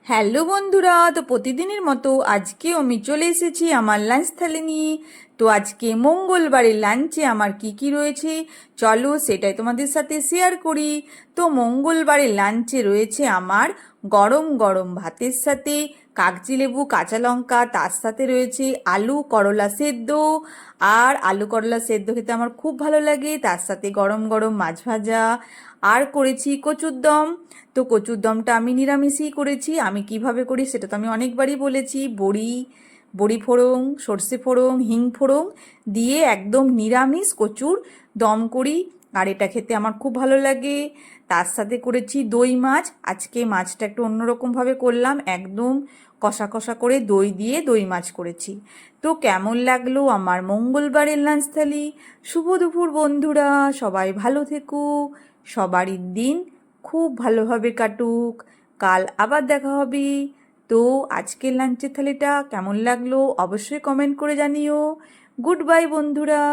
Hello বন্ধুরা, তো প্রতিদিনের মতো আজকেও আমি চলে এসেছি আমার লাঞ্চ থালি নিয়ে। তো আজকে মঙ্গলবারের লাঞ্চে আমার কি কি রয়েছে চলো সেটাই তোমাদের সাথে শেয়ার করি। তো মঙ্গলবারের লাঞ্চে রয়েছে আমার গরম গরম ভাতের সাথে কাগজি লেবু কাঁচা লঙ্কা, তার সাথে রয়েছে আলু করলা সেদ্ধ। আর আলু করলা সেদ্ধ খেতে আমার খুব ভালো লাগে, তার সাথে গরম গরম মাছ ভাজা। আর করেছি কচুর দম। তো কচুর দমটা আমি নিরামিষই করেছি। আমি কিভাবে করি সেটা তো আমি অনেকবারই বলেছি। বড়ি বড়ি ফোড়ন, সর্ষে ফোড়ন, হিং ফোড়ন দিয়ে একদম নিরামিষ কচুর দম করি। আর এটা খেতে আমার খুব ভালো লাগে। তার সাথে করেছি দই মাছ। আজকে মাছটা একটু অন্যরকমভাবে করলাম, একদম কষা কষা করে দই দিয়ে দই মাছ করেছি। তো কেমন লাগলো আমার মঙ্গলবারের লাঞ্চ থালি? শুভ দুপুর বন্ধুরা, সবাই ভালো থেকো, সবারই দিন খুব ভালোভাবে কাটুক। কাল আবার দেখা হবে। তো আজকের লাঞ্চের থালিটা কেমন লাগলো অবশ্যই কমেন্ট করে জানিও। গুড বাই বন্ধুরা।